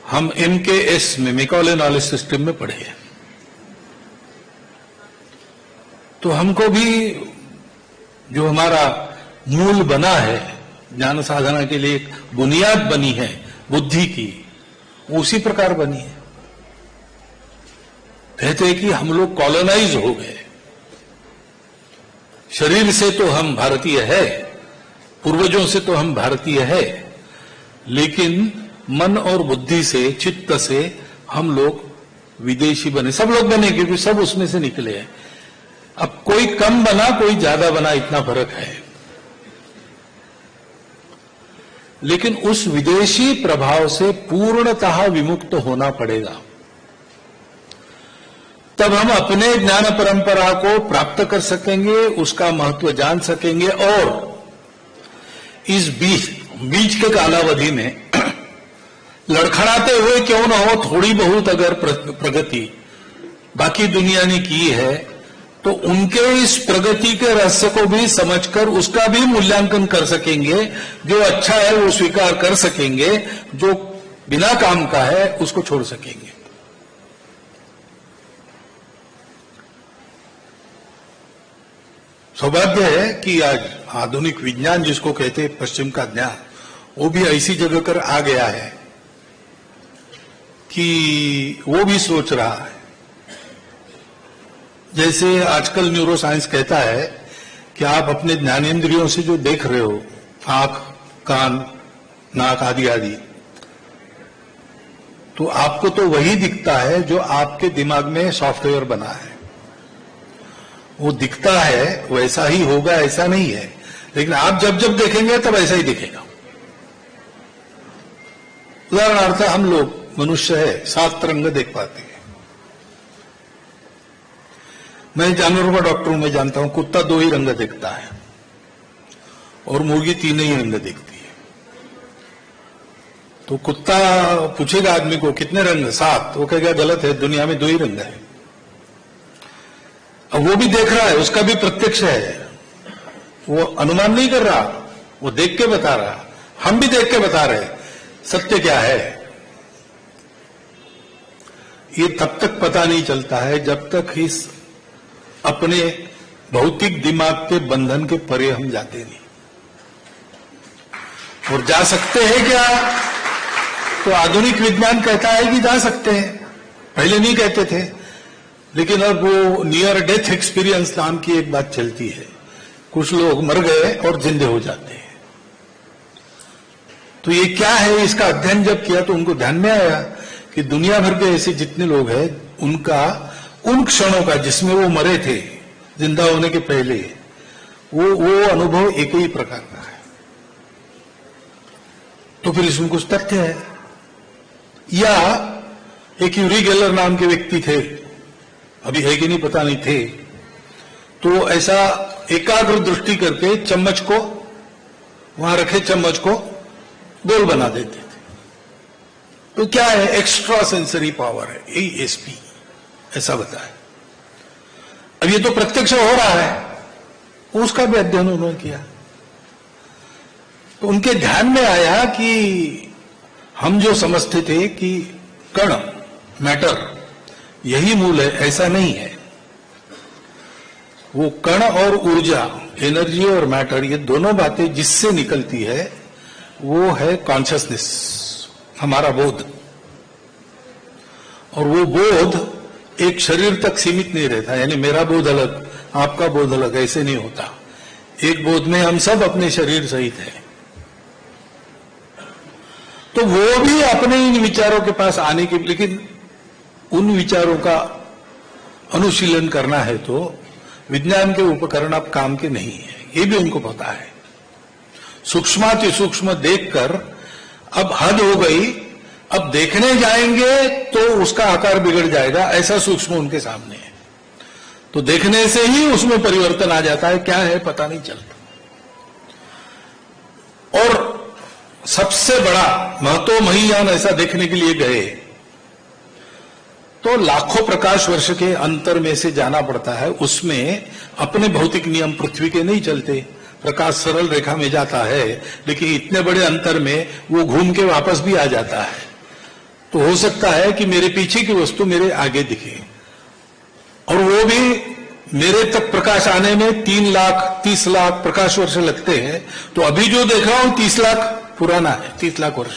हम MKS में Macaulay knowledge system में पढ़े हैं, तो हमको भी जो हमारा मूल बना है ज्ञान साधना के लिए, एक बुनियाद बनी है बुद्धि की, उसी प्रकार बनी है। कहते हैं कि हम लोग कॉलोनाइज हो गए। शरीर से तो हम भारतीय है, पूर्वजों से तो हम भारतीय है, लेकिन मन और बुद्धि से, चित्त से हम लोग विदेशी बने। सब लोग बने क्योंकि सब उसमें से निकले हैं। अब कोई कम बना, कोई ज्यादा बना, इतना फर्क है। लेकिन उस विदेशी प्रभाव से पूर्णतः विमुक्त होना पड़ेगा, तब हम अपने ज्ञान परंपरा को प्राप्त कर सकेंगे, उसका महत्व जान सकेंगे, और इस बीच के कालावधि में लड़खड़ाते हुए क्यों न हो, थोड़ी बहुत अगर प्रगति बाकी दुनिया ने की है, तो उनके इस प्रगति के रहस्य को भी समझकर उसका भी मूल्यांकन कर सकेंगे। जो अच्छा है वो स्वीकार कर सकेंगे, जो बिना काम का है उसको छोड़ सकेंगे। सौभाग्य है कि आज आधुनिक विज्ञान जिसको कहते हैं पश्चिम का ज्ञान, वो भी ऐसी जगह कर आ गया है कि वो भी सोच रहा है। जैसे आजकल न्यूरो साइंस कहता है कि आप अपने ज्ञानेंद्रियों से जो देख रहे हो, आंख, कान, नाक आदि आदि, तो आपको तो वही दिखता है जो आपके दिमाग में सॉफ्टवेयर बना है। वो दिखता है, वैसा ही होगा ऐसा नहीं है, लेकिन आप जब जब देखेंगे तब ऐसा ही दिखेगा। उदाहरणार्थ हम लोग मनुष्य है, 7 रंग देख पाते हैं। मैं जानवरों का डॉक्टर हूं, मैं जानता हूं कुत्ता 2 ही रंग देखता है और मुर्गी 3 ही रंग देखती है। तो कुत्ता पूछेगा आदमी को कितने रंग, 7, वो कहेगा गलत है, दुनिया में 2 ही रंग है। अब वो भी देख रहा है, उसका भी प्रत्यक्ष है, वो अनुमान नहीं कर रहा, वो देख के बता रहा। हम भी देख के बता रहे, सत्य क्या है ये तब तक पता नहीं चलता है जब तक इस अपने भौतिक दिमाग के बंधन के परे हम जाते नहीं। और जा सकते हैं क्या? तो आधुनिक विज्ञान कहता है कि जा सकते हैं, पहले नहीं कहते थे, लेकिन अब वो नियर डेथ एक्सपीरियंस नाम की एक बात चलती है। कुछ लोग मर गए और जिंदे हो जाते हैं। तो ये क्या है, इसका अध्ययन जब किया तो उनको ध्यान में आया कि दुनिया भर के ऐसे जितने लोग हैं, उनका उन क्षणों का जिसमें वो मरे थे जिंदा होने के पहले, वो अनुभव एक ही प्रकार का है। तो फिर इसमें कुछ तथ्य है। या एक यूरी गेलर नाम के व्यक्ति थे, अभी है कि नहीं पता नहीं थे, तो ऐसा एकाग्र दृष्टि करके चम्मच को, वहां रखे चम्मच को गोल बना देते थे। तो क्या है, एक्स्ट्रा सेंसरी पावर है, ASP ऐसा बताया। अब ये तो प्रत्यक्ष हो रहा है, उसका भी अध्ययन उन्होंने किया। तो उनके ध्यान में आया कि हम जो समझते थे कि कण, मैटर यही मूल है, ऐसा नहीं है। वो कण और ऊर्जा, एनर्जी और मैटर, ये दोनों बातें जिससे निकलती है वो है कॉन्शियसनेस, हमारा बोध। और वो बोध एक शरीर तक सीमित नहीं रहता, यानी मेरा बोध अलग, आपका बोध अलग, ऐसे नहीं होता। एक बोध में हम सब अपने शरीर सहित हैं। तो वो भी अपने इन विचारों के पास आने के, लेकिन उन विचारों का अनुशीलन करना है तो विज्ञान के उपकरण अब काम के नहीं है, ये भी उनको पता है। सूक्ष्माति सूक्ष्म देखकर अब हद हो गई, अब देखने जाएंगे तो उसका आकार बिगड़ जाएगा, ऐसा सूक्ष्म उनके सामने है। तो देखने से ही उसमें परिवर्तन आ जाता है, क्या है पता नहीं चलता। और सबसे बड़ा महत्वमहीयान ऐसा देखने के लिए गए तो लाखों प्रकाश वर्ष के अंतर में से जाना पड़ता है। उसमें अपने भौतिक नियम पृथ्वी के नहीं चलते, प्रकाश सरल रेखा में जाता है, लेकिन इतने बड़े अंतर में वो घूम के वापस भी आ जाता है। तो हो सकता है कि मेरे पीछे की वस्तु मेरे आगे दिखे, और वो भी मेरे तक प्रकाश आने में 3 लाख 30 लाख प्रकाश वर्ष लगते हैं। तो अभी जो देख रहा हूं 30 लाख पुराना है, 30 लाख वर्ष,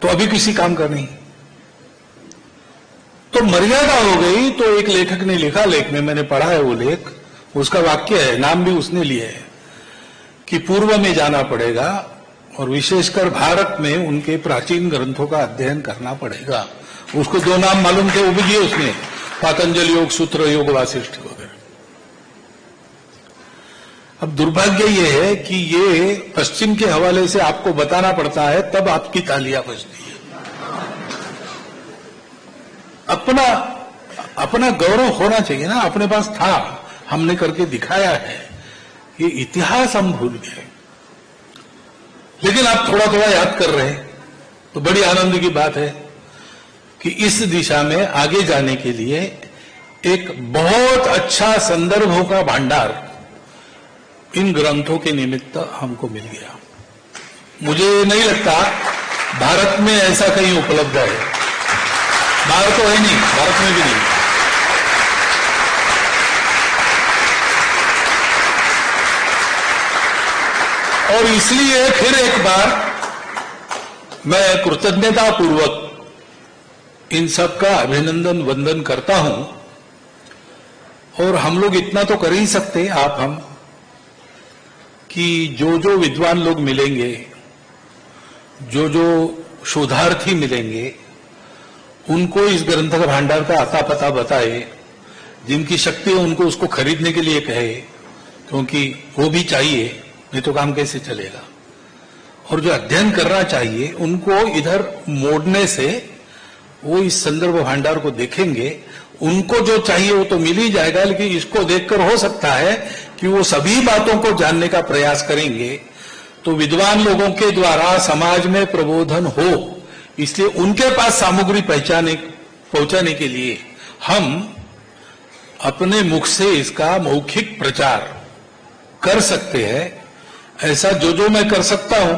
तो अभी किसी काम का नहीं। तो मर्यादा हो गई। तो एक लेखक ने लिखा, लेख में मैंने पढ़ा है वो लेख, उसका वाक्य है, नाम भी उसने लिया है, कि पूर्व में जाना पड़ेगा और विशेषकर भारत में उनके प्राचीन ग्रंथों का अध्ययन करना पड़ेगा। उसको 2 नाम मालूम थे, वो भी दिए उसने, पातंजलि योग सूत्र, योग वासिष्ठ वगैरह। अब दुर्भाग्य ये है कि ये पश्चिम के हवाले से आपको बताना पड़ता है, तब आपकी तालियां बजती है। अपना गौरव होना चाहिए ना, अपने पास था, हमने करके दिखाया है, ये इतिहास हम भूल गए। लेकिन आप थोड़ा थोड़ा याद कर रहे हैं, तो बड़ी आनंद की बात है कि इस दिशा में आगे जाने के लिए एक बहुत अच्छा संदर्भों का भंडार इन ग्रंथों के निमित्त हमको मिल गया। मुझे नहीं लगता भारत में ऐसा कहीं उपलब्ध है, बाहर तो है नहीं, भारत में भी नहीं। और इसलिए फिर एक बार मैं कृतज्ञता पूर्वक इन सब का अभिनंदन वंदन करता हूं। और हम लोग इतना तो कर ही सकते, आप हम, कि जो जो विद्वान लोग मिलेंगे, जो जो शोधार्थी मिलेंगे, उनको इस ग्रंथ का भंडार का आता पता बताए, जिनकी शक्ति है उनको उसको खरीदने के लिए कहे, क्योंकि वो भी चाहिए, नहीं तो काम कैसे चलेगा। और जो अध्ययन करना चाहिए उनको इधर मोड़ने से वो इस संदर्भ भंडार को देखेंगे, उनको जो चाहिए वो तो मिल ही जाएगा, लेकिन इसको देखकर हो सकता है कि वो सभी बातों को जानने का प्रयास करेंगे। तो विद्वान लोगों के द्वारा समाज में प्रबोधन हो, इसलिए उनके पास सामग्री पहुंचाने के लिए हम अपने मुख से इसका मौखिक प्रचार कर सकते हैं। ऐसा जो जो मैं कर सकता हूं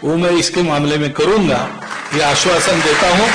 वो मैं इसके मामले में करूंगा, ये आश्वासन देता हूं।